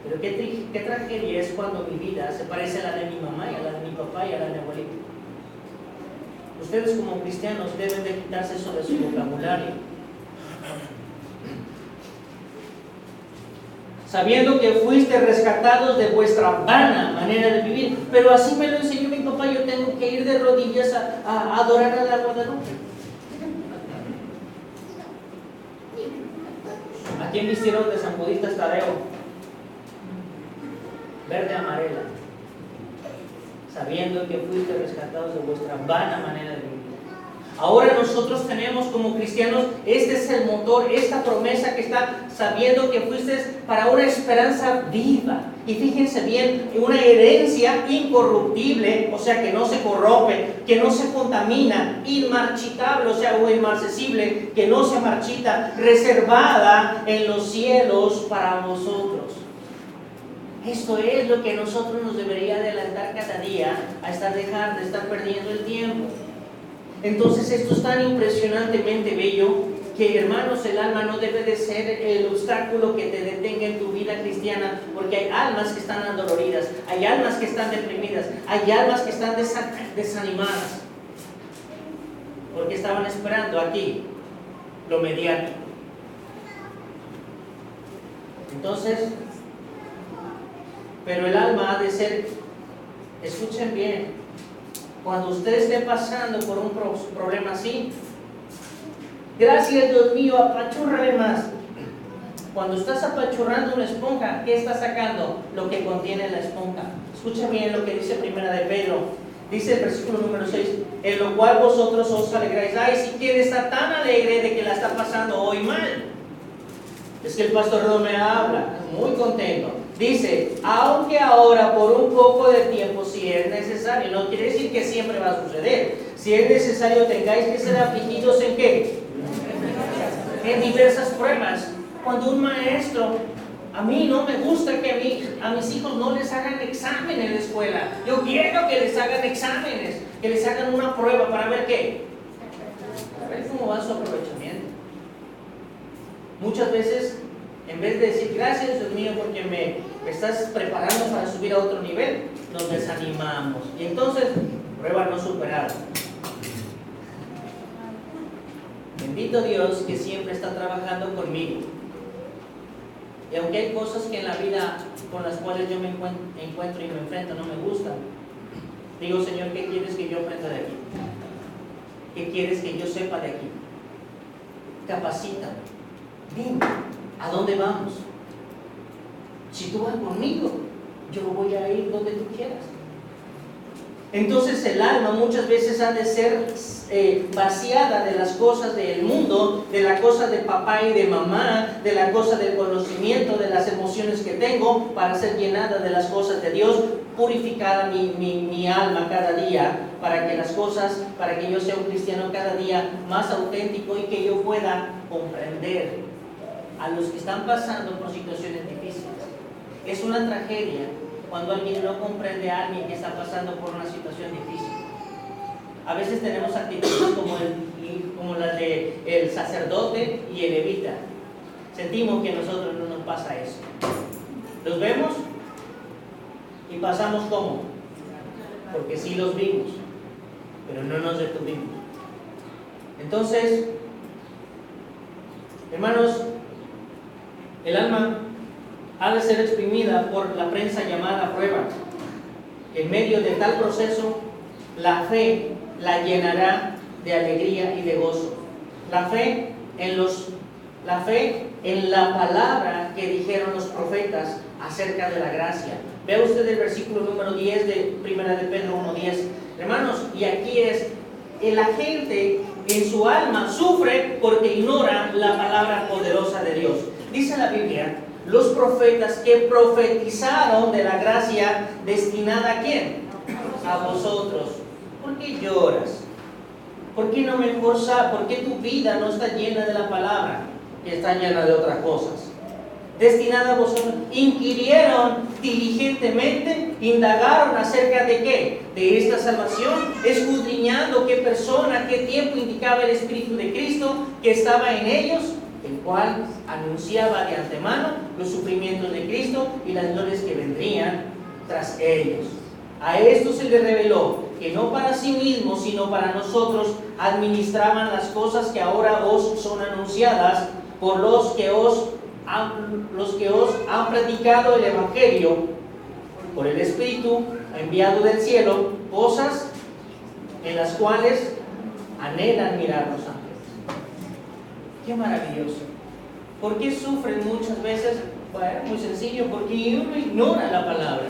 Pero qué tragedia es cuando mi vida se parece a la de mi mamá y a la de mi papá y a la de mi abuelita. Ustedes como cristianos deben de quitarse eso de su vocabulario. Sabiendo que fuiste rescatados de vuestra vana manera de vivir. Pero así me lo enseñó mi papá, yo tengo que ir de rodillas a adorar a la Guadalupe. ¿A quién vistieron de San Juditas Tadeo? Verde amarela, sabiendo que fuiste rescatados de vuestra vana manera de vivir. Ahora nosotros tenemos como cristianos, este es el motor, esta promesa que está, sabiendo que fuiste para una esperanza viva. Y fíjense bien, una herencia incorruptible, o sea que no se corrompe, que no se contamina, inmarchitable, o sea, o inmarcesible, que no se marchita, reservada en los cielos para vosotros. Esto es lo que a nosotros nos debería adelantar cada día a dejar de estar perdiendo el tiempo. Entonces esto es tan impresionantemente bello que, hermanos, el alma no debe de ser el obstáculo que te detenga en tu vida cristiana, porque hay almas que están adoloridas, hay almas que están deprimidas, hay almas que están desanimadas, porque estaban esperando aquí lo mediático. Entonces, pero el alma ha de ser, escuchen bien, cuando usted esté pasando por un problema así, gracias Dios mío, apachúrrale más. Cuando estás apachurrando una esponja, ¿qué está sacando? Lo que contiene la esponja. Escuchen bien lo que dice Primera de Pedro. Dice el versículo número 6, en lo cual vosotros os alegráis. Ay, si quiere estar tan alegre de que la está pasando hoy mal. Es que el pastor no me habla, muy contento. Dice, aunque ahora por un poco de tiempo, si es necesario, no quiere decir que siempre va a suceder. Si es necesario, tengáis que ser afligidos ¿en qué? En diversas pruebas. Cuando un maestro, a mí no me gusta que a mis hijos no les hagan examen en la escuela. Yo quiero que les hagan exámenes, que les hagan una prueba para ver qué. Para ver cómo va su aprovechamiento. Muchas veces, en vez de decir gracias Dios mío porque me estás preparando para subir a otro nivel, nos desanimamos. Y entonces, prueba no superada. Bendito Dios que siempre está trabajando conmigo. Y aunque hay cosas que en la vida con las cuales yo me encuentro y me enfrento no me gustan, digo, Señor, ¿qué quieres que yo aprenda de aquí? ¿Qué quieres que yo sepa de aquí? Capacítame. Dime, ¿a dónde vamos? Si tú vas conmigo, yo voy a ir donde tú quieras. Entonces el alma muchas veces ha de ser vaciada de las cosas del mundo, de la cosa de papá y de mamá, de la cosa del conocimiento, de las emociones que tengo, para ser llenada de las cosas de Dios, purificada mi alma cada día, para que yo sea un cristiano cada día más auténtico y que yo pueda comprender a los que están pasando por situaciones difíciles. Es una tragedia cuando alguien no comprende a alguien que está pasando por una situación difícil. A veces tenemos actitudes como las de el sacerdote y el levita. Sentimos que a nosotros no nos pasa eso. Los vemos y pasamos como porque sí los vimos, pero no nos detuvimos. Entonces, hermanos, el alma ha de ser exprimida por la prensa llamada prueba. En medio de tal proceso, la fe la llenará de alegría y de gozo. La fe en la palabra que dijeron los profetas acerca de la gracia. Vea usted el versículo número 10 de 1 de Pedro 1:10. Hermanos, y aquí es, la gente en su alma sufre porque ignora la palabra poderosa de Dios. Dice la Biblia, los profetas que profetizaron de la gracia destinada ¿a quién? A vosotros. ¿Por qué lloras? ¿Por qué no mejor sabes? ¿Por qué tu vida no está llena de la palabra? Que está llena de otras cosas. Destinada a vosotros. Inquirieron diligentemente, indagaron acerca de qué, de esta salvación, escudriñando qué persona, qué tiempo indicaba el Espíritu de Cristo que estaba en ellos, el cual anunciaba de antemano los sufrimientos de Cristo y las glorias que vendrían tras ellos. A esto se les reveló que no para sí mismos, sino para nosotros administraban las cosas que ahora os son anunciadas por los que os han predicado el Evangelio por el Espíritu enviado del cielo, cosas en las cuales anhelan mirar los ángeles. ¡Qué maravilloso! ¿Por qué sufren muchas veces? Bueno, muy sencillo, porque uno ignora la palabra.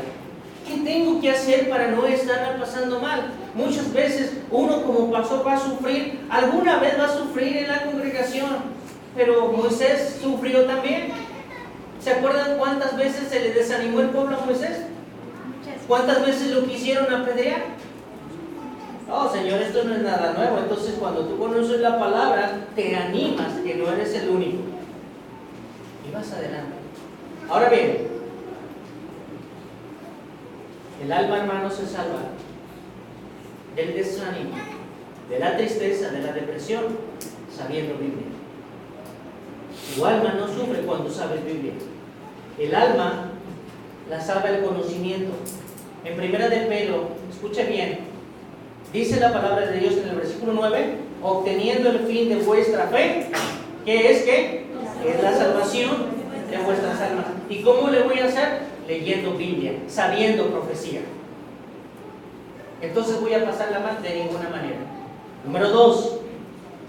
¿Qué tengo que hacer para no estarla pasando mal? Muchas veces uno como pastor va a sufrir, alguna vez va a sufrir en la congregación. Pero Moisés sufrió también. ¿Se acuerdan cuántas veces se le desanimó el pueblo a Moisés? ¿Cuántas veces lo quisieron apedrear? Oh, Señor, esto no es nada nuevo. Entonces, cuando tú conoces la palabra, te animas que no eres el único. Y vas adelante. Ahora bien, el alma, hermano, se salva del desánimo, de la tristeza, de la depresión, sabiendo Biblia. Tu alma no sufre cuando sabes Biblia. El alma la salva el conocimiento. En 1 de Pedro, escuche bien, dice la palabra de Dios en el versículo 9, obteniendo el fin de vuestra fe, ¿qué es qué? Es la salvación de vuestras almas. ¿Y cómo le voy a hacer? Leyendo Biblia, sabiendo profecía. Entonces voy a pasarla mal de ninguna manera. Número 2,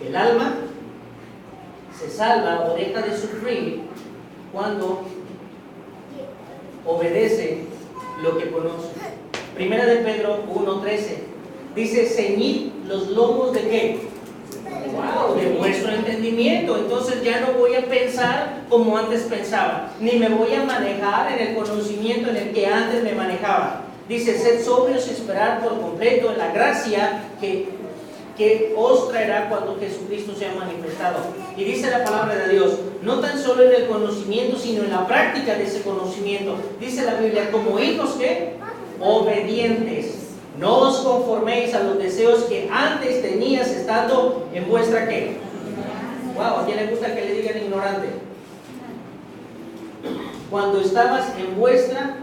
el alma se salva o deja de sufrir cuando obedece lo que conoce. 1 de Pedro 1:13 dice, ceñid los lomos de qué? Wow, de vuestro entendimiento. Entonces ya no voy a pensar como antes pensaba, ni me voy a manejar en el conocimiento en el que antes me manejaba. Dice, sed sobrios y esperar por completo en la gracia que os traerá cuando Jesucristo sea manifestado. Y dice la palabra de Dios, no tan solo en el conocimiento, sino en la práctica de ese conocimiento. Dice la Biblia, como hijos que obedientes, no os conforméis a los deseos que antes tenías estando en vuestra ¿qué? Wow, ¿a quién le gusta que le digan ignorante? Cuando estabas en vuestra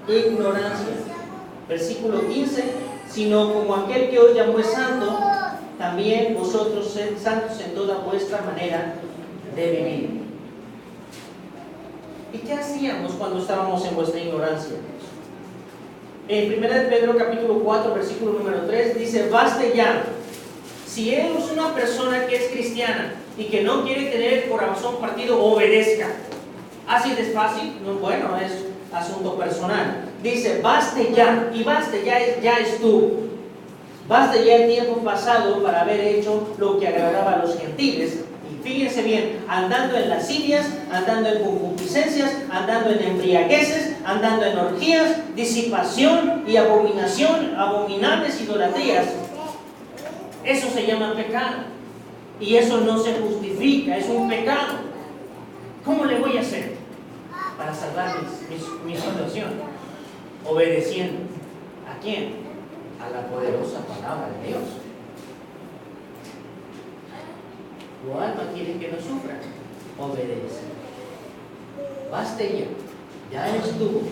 ignorancia. Versículo 15, sino como aquel que os llamó es santo, también vosotros sed santos en toda vuestra manera de vivir. ¿Y qué hacíamos cuando estábamos en vuestra ignorancia? En 1 de Pedro capítulo 4, versículo número 3, dice, baste ya. Si eres una persona que es cristiana y que no quiere tener el corazón partido, obedezca. Así de fácil, no, bueno, es asunto personal. Dice, baste ya, y baste ya estuvo. Baste ya el tiempo pasado para haber hecho lo que agradaba a los gentiles. Y fíjense bien, andando en lascivias, andando en concupiscencias, andando en embriagueces, andando en orgías, disipación y abominación, abominables idolatrías. Eso se llama pecado. Y eso no se justifica, es un pecado. ¿Cómo le voy a hacer para salvar mi situación? Obedeciendo. ¿A quién? A la poderosa palabra de Dios. Tu alma quiere que no sufra. Obedece. Baste ya. Ya estuvo.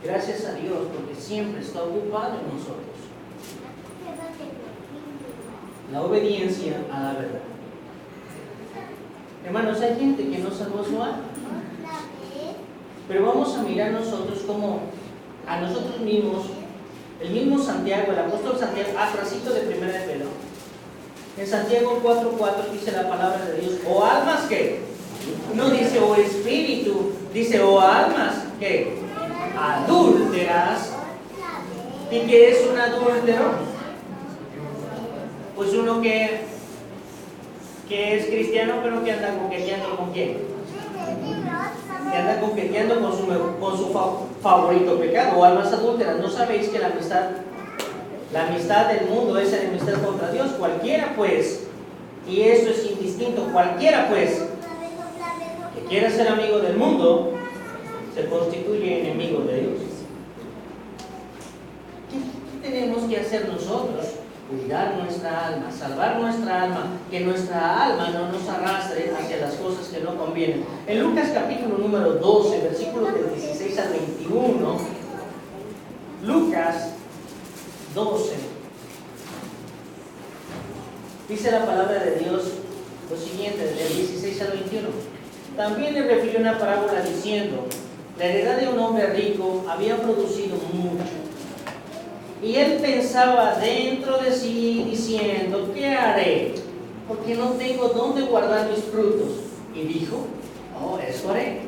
Gracias a Dios, porque siempre está ocupado en nosotros. La obediencia a la verdad. Hermanos, hay gente que no salvó su alma. Pero vamos a mirar nosotros como a nosotros mismos, el mismo Santiago, el apóstol Santiago, frasito de 1 de Pedro. En Santiago 4:4 dice la palabra de Dios, o almas que, no dice o espíritu, dice o almas que, adúlteras. ¿Y qué es un adúltero? Pues uno que es cristiano, pero que anda coqueteando con quién. Que anda coqueteando con su favorito pecado, o almas adúlteras. ¿No sabéis que la amistad del mundo es enemistad contra Dios? Cualquiera pues, y eso es indistinto, cualquiera pues que quiera ser amigo del mundo se constituye enemigo de Dios. ¿Qué tenemos que hacer nosotros? Cuidar nuestra alma, salvar nuestra alma, que nuestra alma no nos arrastre hacia las cosas que no convienen. En Lucas capítulo número 12, versículos del 16 al 21, Lucas 12, dice la palabra de Dios lo siguiente, del 16 al 21. También le refirió una parábola diciendo, la heredad de un hombre rico había producido mucho. Y él pensaba dentro de sí, diciendo, ¿qué haré? Porque no tengo dónde guardar mis frutos. Y dijo, esto haré.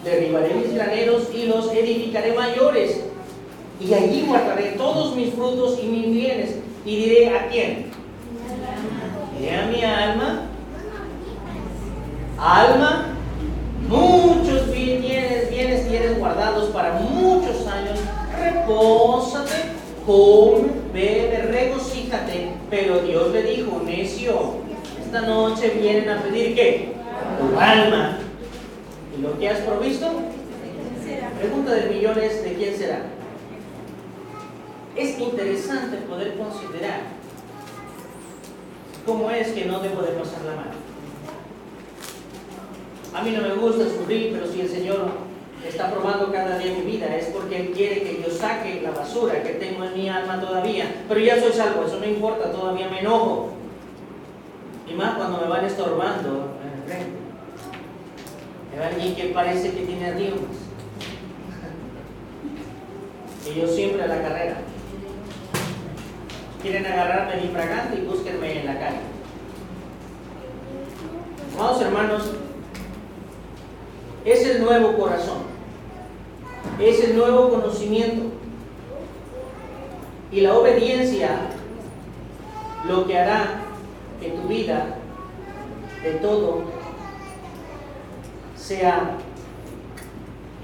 Derribaré mis graneros y los edificaré mayores. Y allí guardaré todos mis frutos y mis bienes. Y diré, ¿a quién? Diré a mi alma. Alma, muchos bienes tienes guardados para muchos años. Repósate. Come, bebe, regocíjate. Pero Dios le dijo, necio, esta noche vienen a pedir ¿qué? Tu alma. ¿Y lo que has provisto? Pregunta de millones, ¿de quién será? Es interesante poder considerar cómo es que no debo de pasar la mano. A mí no me gusta sufrir, pero si el Señor está probando cada día mi vida, es porque Él quiere que yo saque la basura que tengo en mi alma todavía. Pero ya soy salvo, eso no importa, todavía me enojo. Y más cuando me van estorbando en el frente. Hay alguien que parece que tiene riomas. Y yo siempre a la carrera. Quieren agarrarme de infragante y búsquenme en la calle. Vamos, hermanos, es el nuevo corazón. Es el nuevo conocimiento. Y la obediencia lo que hará que tu vida de todo sea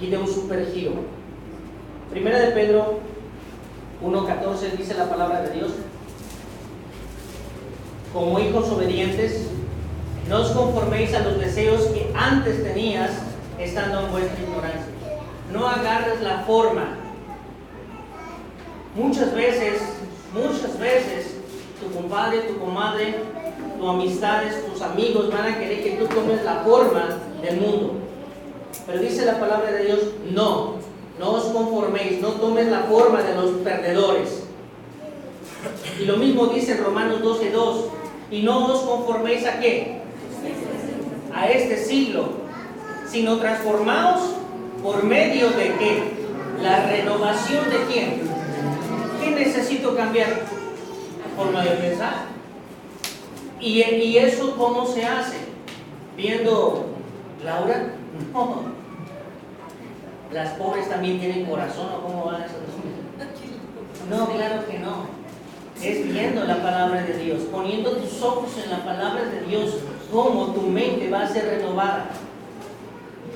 y de un supergiro. Primera de Pedro 1:14 dice la palabra de Dios, como hijos obedientes, no os conforméis a los deseos que antes tenías estando en vuestra ignorancia. No agarres la forma. Muchas veces, tu compadre, tu comadre, tus amistades, tus amigos van a querer que tú tomes la forma del mundo. Pero dice la palabra de Dios, no os conforméis, no tomes la forma de los perdedores. Y lo mismo dice en Romanos 12:2, y no os conforméis ¿a qué? A este siglo, sino transformaos por medio de ¿qué? La renovación de ¿quién? ¿Qué necesito cambiar? La forma de pensar. ¿Y eso cómo se hace? ¿Viendo Laura? No. ¿Las pobres también tienen corazón o cómo van esas cosas? No, claro que no. Es viendo la palabra de Dios, poniendo tus ojos en la palabra de Dios, cómo tu mente va a ser renovada.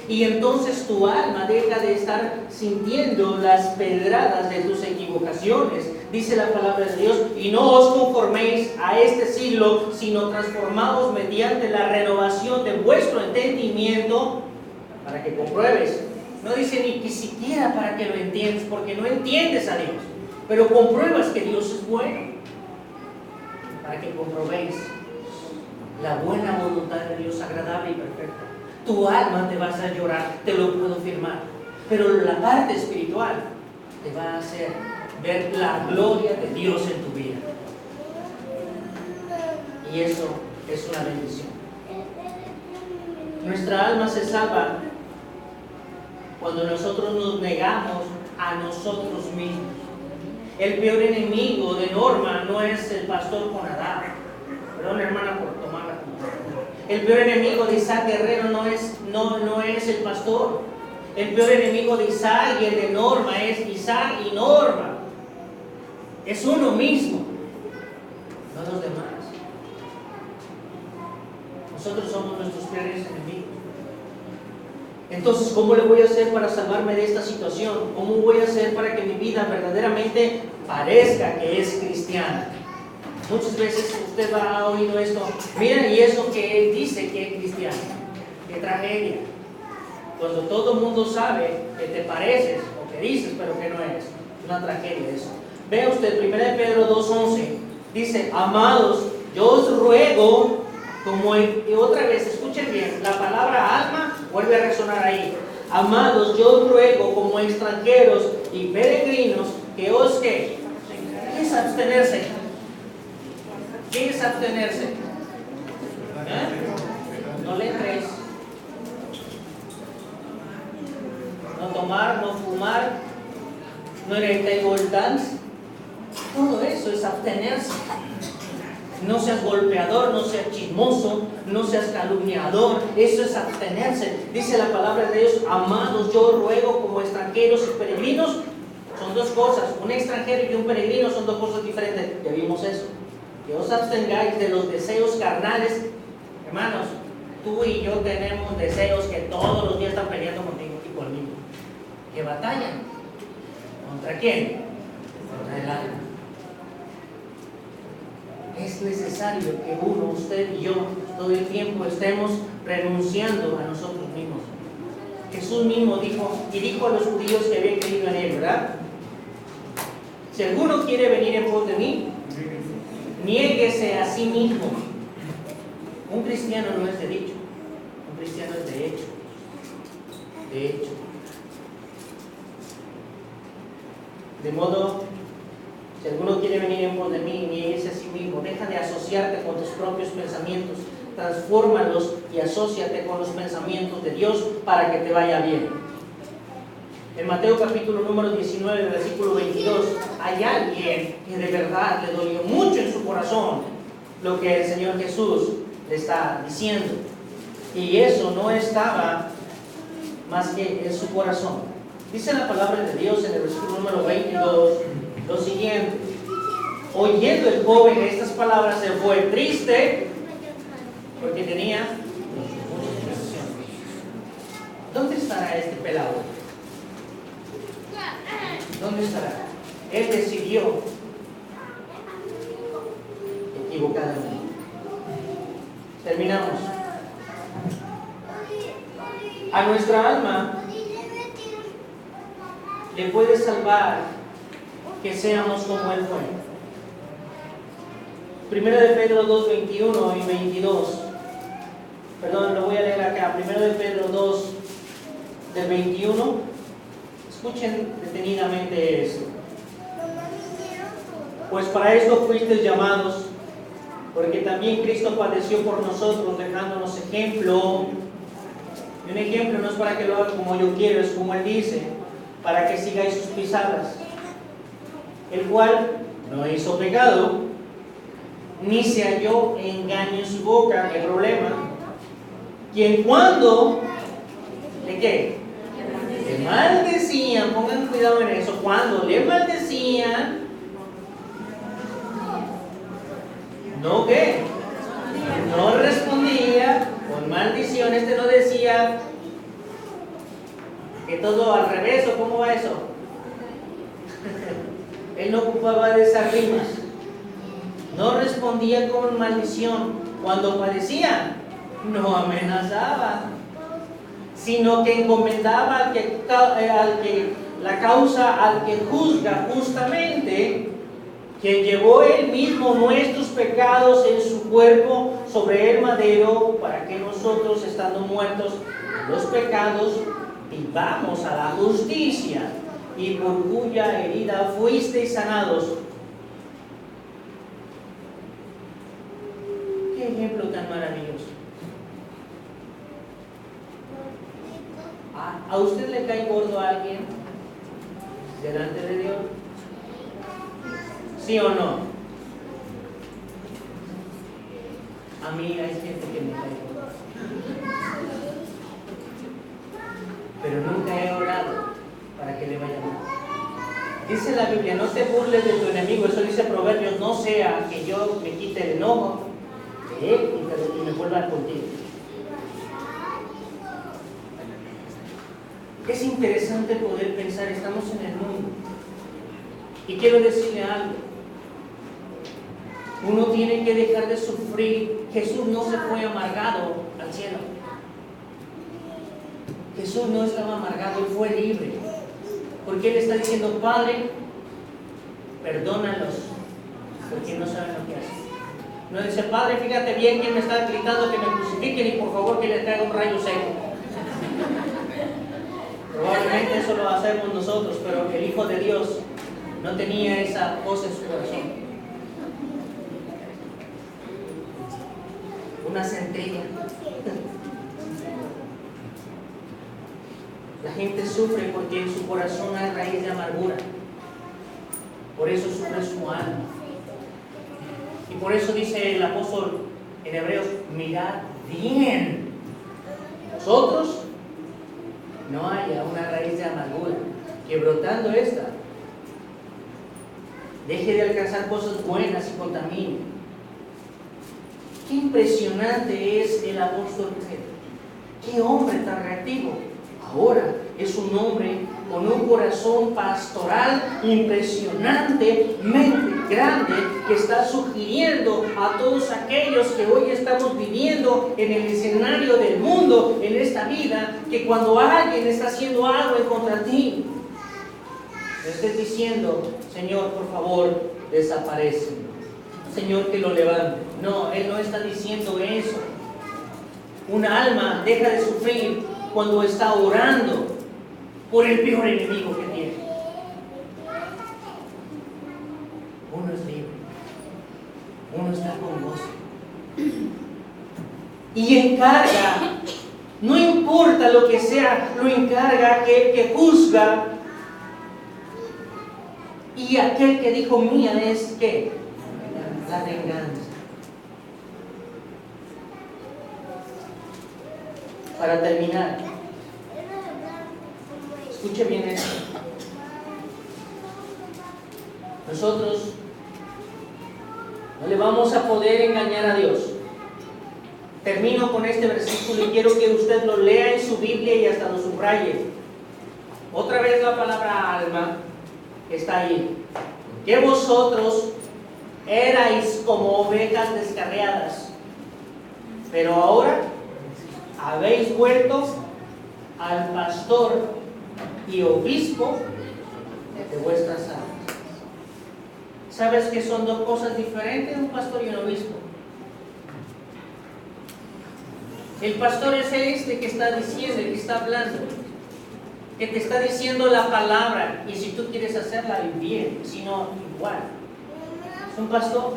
Y entonces tu alma deja de estar sintiendo las pedradas de tus equivocaciones. Dice la palabra de Dios, y no os conforméis a este siglo, sino transformaos mediante la renovación de vuestro entendimiento, para que compruebes. No dice ni siquiera para que lo entiendas, porque no entiendes a Dios, pero compruebas que Dios es bueno, para que comprobéis la buena voluntad de Dios, agradable y perfecta. Tu alma te vas a llorar, te lo puedo firmar. Pero la parte espiritual, te va a hacer ver la gloria de Dios en tu vida. Y eso es una bendición. Nuestra alma se salva cuando nosotros nos negamos a nosotros mismos. El peor enemigo de Norma no es el pastor Conadá. Perdón, hermana, por tomarla como. El peor enemigo de Isaac Guerrero no es el pastor. El peor enemigo de Isaac y el de Norma es Isaac y Norma. Es uno mismo, no los demás. Nosotros somos nuestros peores enemigos. Entonces, ¿cómo le voy a hacer para salvarme de esta situación? ¿Cómo voy a hacer para que mi vida verdaderamente parezca que es cristiana? Muchas veces usted ha oído esto. Mira, y eso que él dice que es cristiano. ¡Qué tragedia! Cuando todo el mundo sabe que te pareces o que dices, pero que no eres. Es una tragedia eso. Vea usted, 1 Pedro 2:11. Dice, amados, yo os ruego, y otra vez, escuchen bien, la palabra alma vuelve a resonar ahí. Amados, yo os ruego como extranjeros y peregrinos que os ¿qué? ¿Qué es abstenerse? ¿Qué es abstenerse? No le entréis. No tomar, no fumar, no ir al table dance. Todo eso es abstenerse. No seas golpeador, no seas chismoso, no seas calumniador. Eso es abstenerse. Dice la palabra de Dios, amados, yo ruego como extranjeros y peregrinos. Son dos cosas. Un extranjero y un peregrino son dos cosas diferentes. Ya vimos eso. Que os abstengáis de los deseos carnales. Hermanos, tú y yo tenemos deseos que todos los días están peleando contigo y conmigo. Que batallan. ¿Contra quién? Contra el alma. Es necesario que uno, usted y yo, todo el tiempo estemos renunciando a nosotros mismos. Jesús mismo dijo a los judíos que habían creído en él, ¿verdad? Si alguno quiere venir en pos de mí, niéguese a sí mismo. Un cristiano no es de dicho, un cristiano es de hecho. De hecho. De modo, si alguno quiere venir en pos de mí, niéguese a sí mismo. Deja de asociarte con tus propios pensamientos. Transfórmalos y asóciate con los pensamientos de Dios para que te vaya bien. En Mateo capítulo número 19, versículo 22, hay alguien que de verdad le dolió mucho en su corazón lo que el Señor Jesús le está diciendo. Y eso no estaba más que en su corazón. Dice la palabra de Dios en el versículo número 22 lo siguiente: oyendo el joven estas palabras se fue triste porque tenía muchas posesiones. ¿Dónde estará este pelado? ¿Dónde estará? Él decidió equivocadamente. Terminamos. A nuestra alma le puede salvar que seamos como Él fue. Primero de Pedro 2, 21 y 22. Perdón, lo voy a leer acá. Primero de Pedro 2, del 21. Escuchen detenidamente esto. Pues para esto fuisteis llamados, porque también Cristo padeció por nosotros, dejándonos ejemplo. Y un ejemplo no es para que lo haga como yo quiero, es como Él dice, para que sigáis sus pisadas. El cual no hizo pecado, ni se halló engaño en su boca. ¿Qué problema? Quien cuando ¿de qué? Le maldecían, pongan cuidado en eso, cuando le maldecían, ¿no qué? No respondía con maldición. Este no decía que todo al revés, ¿o cómo va eso? Él no ocupaba de esas rimas. No respondía con maldición. Cuando padecía, no amenazaba, sino que encomendaba al que la causa al que juzga justamente, quien llevó él mismo nuestros pecados en su cuerpo sobre el madero, para que nosotros, estando muertos en los pecados, vivamos a la justicia. y por cuya herida fuisteis sanados. Qué ejemplo tan maravilloso. ¿A usted le cae gordo a alguien delante de Dios? ¿Sí o no? A mí hay gente que me cae gordo, pero nunca he orado para que le vaya mal. Dice la Biblia, no te burles de tu enemigo. Eso dice Proverbios, no sea que yo me quite el enojo de él y me vuelva contigo. Es interesante poder pensar, estamos en el mundo. Y quiero decirle algo. Uno tiene que dejar de sufrir. Jesús no se fue amargado al cielo. Jesús no estaba amargado, Él fue libre. Porque Él está diciendo, Padre, perdónalos, porque no saben lo que hacen. No dice, Padre, fíjate bien quién me está gritando que me crucifiquen y por favor que les traiga un rayo seco. Probablemente eso lo hacemos nosotros, pero el Hijo de Dios no tenía esa cosa en su corazón. Una centella. La gente sufre porque en su corazón hay raíz de amargura. Por eso sufre su alma. Y por eso dice el apóstol en Hebreos, mirad bien. Vosotros no haya una raíz de amargura que brotando esta deje de alcanzar cosas buenas y contamine. Qué impresionante es el apóstol Pedro. Qué hombre tan reactivo. Ahora es un hombre con un corazón pastoral impresionantemente grande que está sugiriendo a todos aquellos que hoy estamos viviendo en el escenario del mundo, en esta vida, que cuando alguien está haciendo algo en contra de ti, le estés diciendo, Señor, por favor, desaparece. Señor, que lo levante. No, Él no está diciendo eso. Una alma deja de sufrir cuando está orando por el peor enemigo que tiene. Uno es libre. Uno está con gozo. Y encarga, no importa lo que sea, lo encarga que juzga. Y aquel que dijo mía es ¿qué? La venganza. Para terminar, escuche bien esto. Nosotros no le vamos a poder engañar a Dios. Termino con este versículo y quiero que usted lo lea en su Biblia y hasta lo subraye. Otra vez la palabra alma está ahí. Que vosotros erais como ovejas descarriadas, pero ahora habéis vuelto al pastor y obispo de vuestras almas. ¿Sabes que son dos cosas diferentes, un pastor y un obispo? El pastor es este que está diciendo, que está hablando, que te está diciendo la palabra, y si tú quieres hacerla bien, si no, igual. Es un pastor.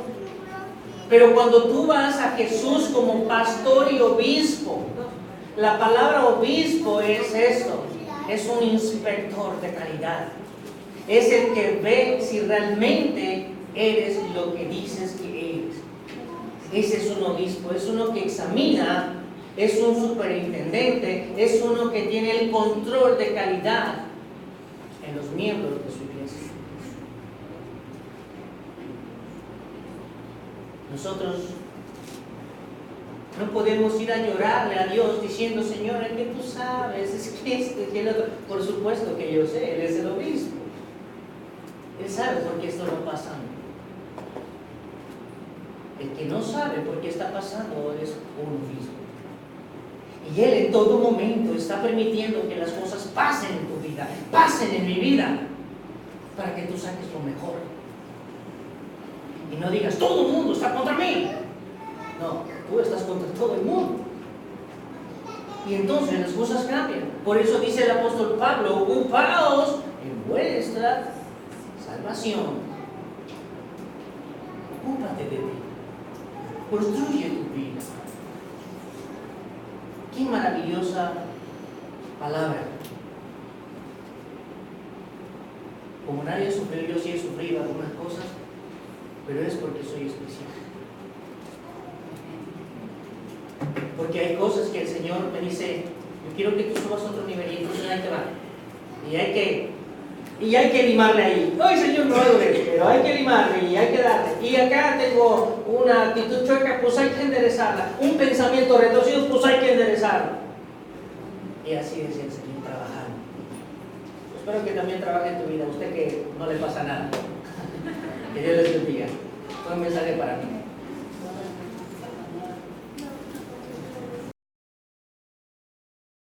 Pero cuando tú vas a Jesús como pastor y obispo, la palabra obispo es esto, es un inspector de calidad. Es el que ve si realmente eres lo que dices que eres. Ese es un obispo, es uno que examina, es un superintendente, es uno que tiene el control de calidad en los miembros de su iglesia. Nosotros no podemos ir a llorarle a Dios diciendo, Señor, es que tú sabes, es que el otro. Por supuesto que yo sé, Él es el obispo. Él sabe por qué esto está pasando. El que no sabe por qué está pasando es un obispo. Y Él en todo momento está permitiendo que las cosas pasen en tu vida, pasen en mi vida, para que tú saques lo mejor. Y no digas, todo el mundo está contra mí. No, tú estás contra todo el mundo. Y entonces las cosas cambian. Por eso dice el apóstol Pablo, ocupaos en vuestra salvación. Ocúpate de ti. Construye tu vida. Qué maravillosa palabra. Como nadie sufrió, yo sí he sufrido algunas cosas, pero es porque soy especial. Porque hay cosas que el Señor me dice, yo quiero que tú subas a otro nivel, y entonces ahí te va. Y hay que limarle ahí. Ay, Señor, no va a doler, pero hay que limarle y hay que darle. Y acá tengo una actitud chueca, pues hay que enderezarla. Un pensamiento retorcido, pues hay que enderezarlo. Y así decía el Señor, trabajando. Espero que también trabaje en tu vida, usted que no le pasa nada. Que Dios les bendiga. Fue un mensaje para mí.